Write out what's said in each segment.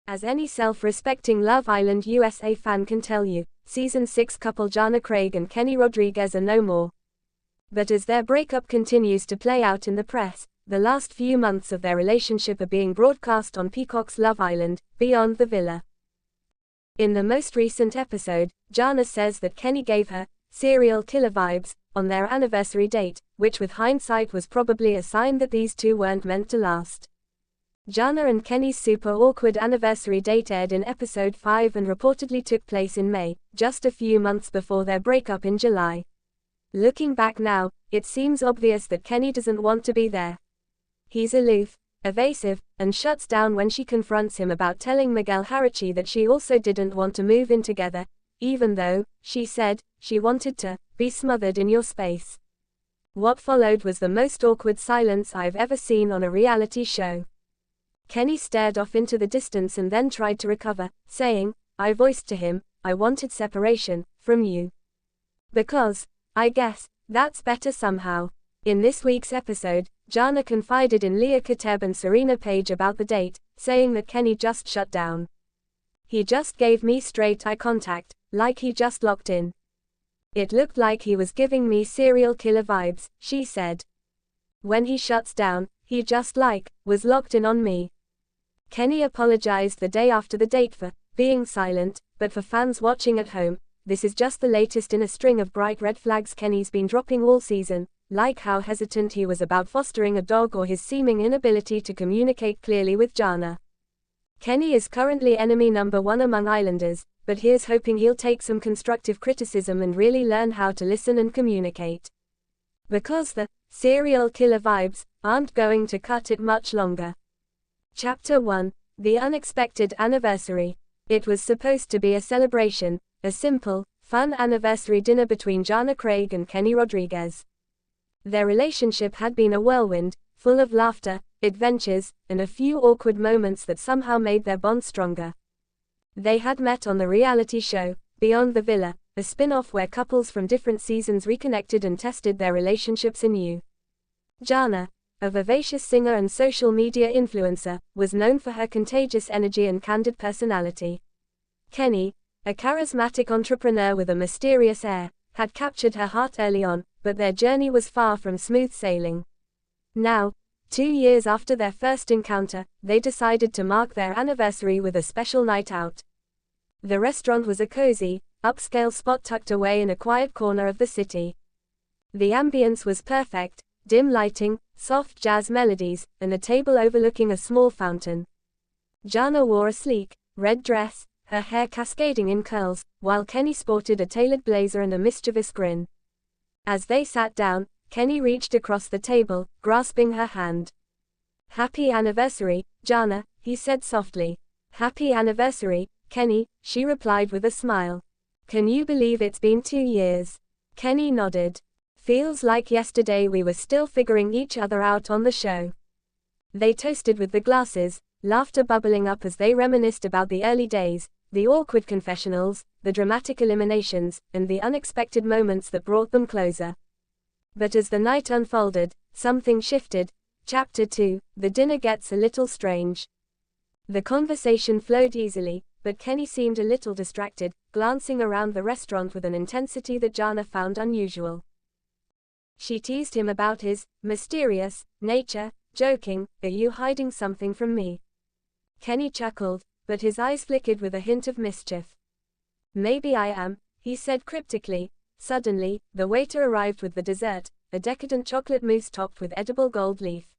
As any self-respecting Love Island USA fan can tell you, Season 6 couple JaNa Craig and Kenny Rodriguez are no more. But as their breakup continues to play out in the press, the last few months of their relationship are being broadcast on Peacock's Love Island, Beyond the Villa. In the most recent episode, JaNa says that Kenny gave her serial killer vibes on their anniversary date, which with hindsight was probably a sign that these two weren't meant to last. JaNa and Kenny's super awkward anniversary date aired in episode 5 and reportedly took place in May, just a few months before their breakup in July. Looking back now, it seems obvious that Kenny doesn't want to be there. He's aloof, evasive, and shuts down when she confronts him about telling Miguel Harachi that she also didn't want to move in together, even though, she said, she wanted to be smothered in your space. What followed was the most awkward silence I've ever seen on a reality show. Kenny stared off into the distance and then tried to recover, saying, I voiced to him, I wanted separation from you. Because, I guess, that's better somehow. In this week's episode, JaNa confided in Leah Kateb and Serena Page about the date, saying that Kenny just shut down. He just gave me straight eye contact, like he just locked in. It looked like he was giving me serial killer vibes, she said. When he shuts down, he just was locked in on me. Kenny apologized the day after the date for being silent, but for fans watching at home, this is just the latest in a string of bright red flags Kenny's been dropping all season, like how hesitant he was about fostering a dog or his seeming inability to communicate clearly with JaNa. Kenny is currently enemy number 1 among Islanders, but here's hoping he'll take some constructive criticism and really learn how to listen and communicate. Because the serial killer vibes aren't going to cut it much longer. Chapter 1, The Unexpected Anniversary. It was supposed to be a celebration, a simple, fun anniversary dinner between JaNa Craig and Kenny Rodriguez. Their relationship had been a whirlwind, full of laughter, adventures, and a few awkward moments that somehow made their bond stronger. They had met on the reality show, Beyond the Villa, a spin-off where couples from different seasons reconnected and tested their relationships anew. JaNa, a vivacious singer and social media influencer, was known for her contagious energy and candid personality. Kenny, a charismatic entrepreneur with a mysterious air, had captured her heart early on, but their journey was far from smooth sailing. Now, 2 years after their first encounter, they decided to mark their anniversary with a special night out. The restaurant was a cozy, upscale spot tucked away in a quiet corner of the city. The ambience was perfect, dim lighting, soft jazz melodies, and a table overlooking a small fountain. JaNa wore a sleek, red dress, her hair cascading in curls, while Kenny sported a tailored blazer and a mischievous grin. As they sat down, Kenny reached across the table, grasping her hand. Happy anniversary, JaNa, he said softly. Happy anniversary, Kenny, she replied with a smile. Can you believe it's been 2 years? Kenny nodded. Feels like yesterday we were still figuring each other out on the show. They toasted with the glasses, laughter bubbling up as they reminisced about the early days, the awkward confessionals, the dramatic eliminations, and the unexpected moments that brought them closer. But as the night unfolded, something shifted. Chapter 2, The Dinner Gets a Little Strange. The conversation flowed easily, but Kenny seemed a little distracted, glancing around the restaurant with an intensity that JaNa found unusual. She teased him about his mysterious nature, joking, "Are you hiding something from me?" Kenny chuckled, but his eyes flickered with a hint of mischief. Maybe I am, he said cryptically. Suddenly, the waiter arrived with the dessert, a decadent chocolate mousse topped with edible gold leaf.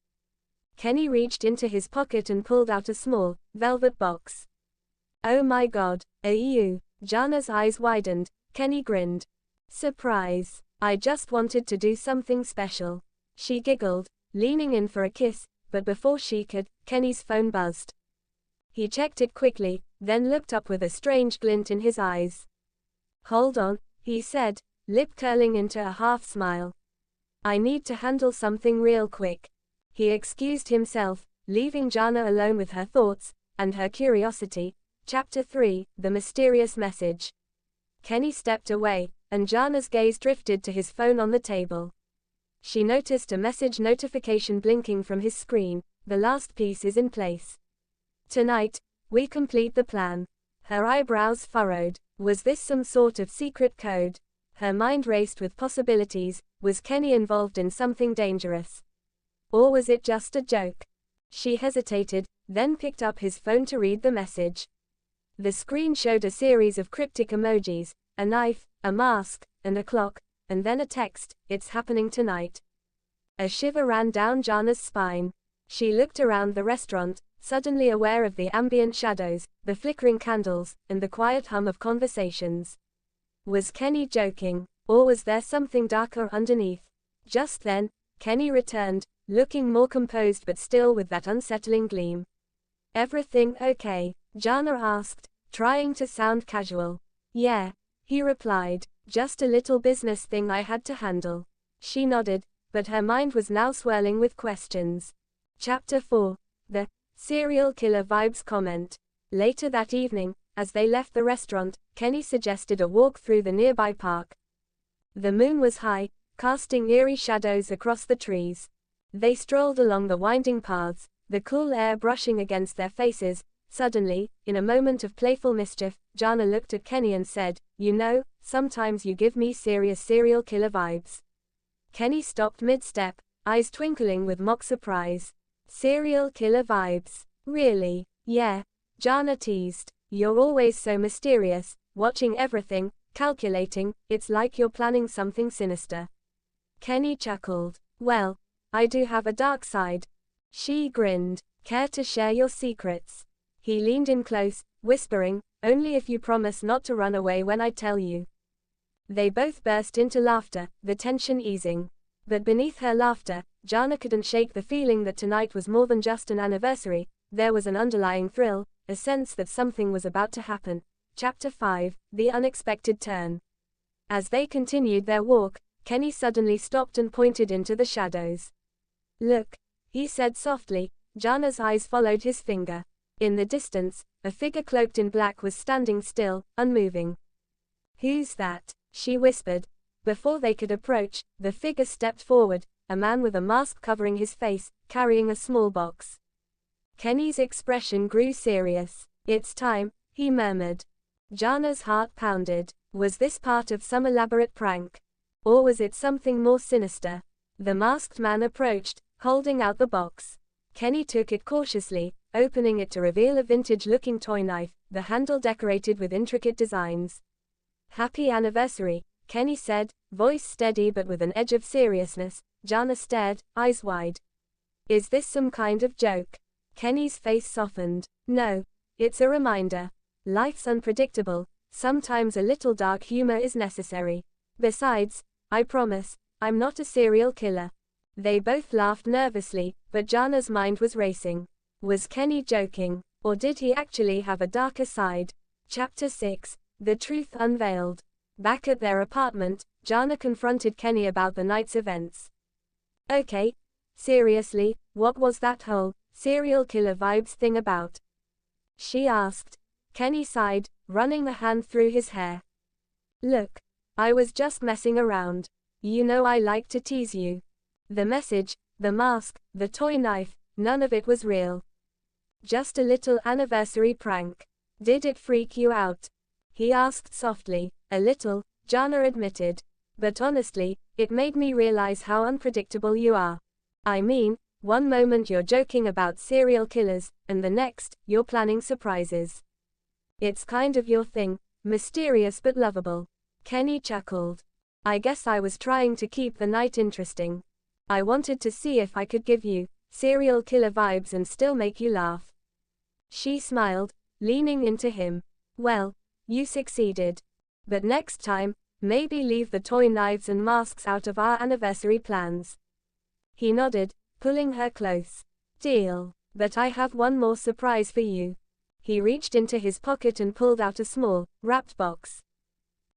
Kenny reached into his pocket and pulled out a small, velvet box. Oh my God, are you? JaNa's eyes widened. Kenny grinned. Surprise. I just wanted to do something special. She giggled, leaning in for a kiss, but before she could, Kenny's phone buzzed. He checked it quickly, then looked up with a strange glint in his eyes. Hold on, he said, lip curling into a half smile. I need to handle something real quick. He excused himself, leaving JaNa alone with her thoughts and her curiosity. Chapter 3, The Mysterious Message. Kenny stepped away, and JaNa's gaze drifted to his phone on the table. She noticed a message notification blinking from his screen. The last piece is in place. Tonight, we complete the plan. Her eyebrows furrowed. Was this some sort of secret code? Her mind raced with possibilities. Was Kenny involved in something dangerous? Or was it just a joke? She hesitated, then picked up his phone to read the message. The screen showed a series of cryptic emojis, a knife, a mask, and a clock, and then a text, "It's happening tonight." A shiver ran down JaNa's spine. She looked around the restaurant, suddenly aware of the ambient shadows, the flickering candles, and the quiet hum of conversations. Was Kenny joking, or was there something darker underneath? Just then, Kenny returned, looking more composed but still with that unsettling gleam. "Everything okay?" JaNa asked, trying to sound casual. "Yeah," he replied, "just a little business thing I had to handle." She nodded, but her mind was now swirling with questions. Chapter 4. The serial killer vibes comment. Later that evening, as they left the restaurant, Kenny suggested a walk through the nearby park. The moon was high, casting eerie shadows across the trees. They strolled along the winding paths, the cool air brushing against their faces. Suddenly, in a moment of playful mischief, JaNa looked at Kenny and said, "You know, sometimes you give me serious serial killer vibes." Kenny stopped mid-step, eyes twinkling with mock surprise. "Serial killer vibes? Really?" "Yeah," JaNa teased. "You're always so mysterious, watching everything, calculating, it's like you're planning something sinister." Kenny chuckled. "Well, I do have a dark side." She grinned. "Care to share your secrets?" He leaned in close, whispering, "Only if you promise not to run away when I tell you." They both burst into laughter, the tension easing. But beneath her laughter, JaNa couldn't shake the feeling that tonight was more than just an anniversary. There was an underlying thrill, a sense that something was about to happen. Chapter 5. The unexpected turn. As they continued their walk, Kenny suddenly stopped and pointed into the shadows. "Look," he said softly. JaNa's eyes followed his finger. In the distance, a figure cloaked in black was standing still, unmoving. "Who's that?" she whispered. Before they could approach, the figure stepped forward, a man with a mask covering his face, carrying a small box. Kenny's expression grew serious. "It's time," he murmured. JaNa's heart pounded. Was this part of some elaborate prank? Or was it something more sinister? The masked man approached, holding out the box. Kenny took it cautiously, opening it to reveal a vintage-looking toy knife, the handle decorated with intricate designs. "Happy anniversary," Kenny said, voice steady but with an edge of seriousness. JaNa stared, eyes wide. "Is this some kind of joke?" Kenny's face softened. "No. It's a reminder. Life's unpredictable. Sometimes a little dark humor is necessary. Besides, I promise, I'm not a serial killer." They both laughed nervously, but JaNa's mind was racing. Was Kenny joking, or did he actually have a darker side? Chapter 6. The truth unveiled. Back at their apartment, JaNa confronted Kenny about the night's events. "Okay, seriously, what was that whole serial killer vibes thing about?" she asked. Kenny sighed, running a hand through his hair. "Look, I was just messing around. You know I like to tease you. The message, the mask, the toy knife, none of it was real. Just a little anniversary prank. Did it freak you out?" he asked softly. "A little," JaNa admitted. "But honestly, it made me realize how unpredictable you are. I mean, one moment you're joking about serial killers, and the next, you're planning surprises. It's kind of your thing, mysterious but lovable." Kenny chuckled. "I guess I was trying to keep the night interesting. I wanted to see if I could give you serial killer vibes and still make you laugh." She smiled, leaning into him. "Well, you succeeded. But next time, maybe leave the toy knives and masks out of our anniversary plans." He nodded, pulling her close. "Deal. But I have one more surprise for you." He reached into his pocket and pulled out a small, wrapped box.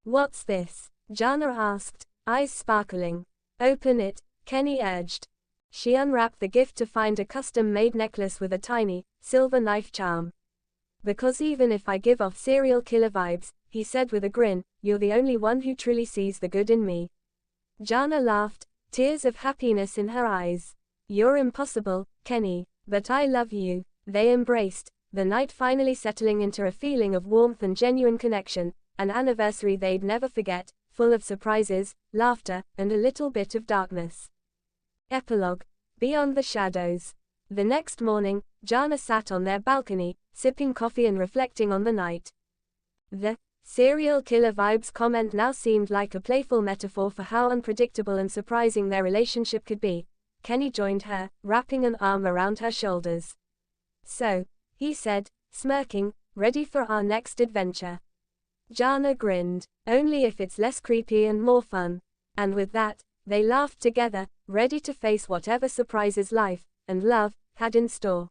"What's this?" JaNa asked, eyes sparkling. "Open it," Kenny urged. She unwrapped the gift to find a custom-made necklace with a tiny, silver knife charm. "Because even if I give off serial killer vibes," he said with a grin, "you're the only one who truly sees the good in me." JaNa laughed, tears of happiness in her eyes. "You're impossible, Kenny, but I love you." They embraced, the night finally settling into a feeling of warmth and genuine connection, an anniversary they'd never forget, full of surprises, laughter, and a little bit of darkness. Epilogue. Beyond the shadows. The next morning, JaNa sat on their balcony, sipping coffee and reflecting on the night. The serial killer vibes comment now seemed like a playful metaphor for how unpredictable and surprising their relationship could be. Kenny joined her, wrapping an arm around her shoulders. "So," he said, smirking, "ready for our next adventure?" JaNa grinned. "Only if it's less creepy and more fun." And with that, they laughed together, ready to face whatever surprises life and love had in store.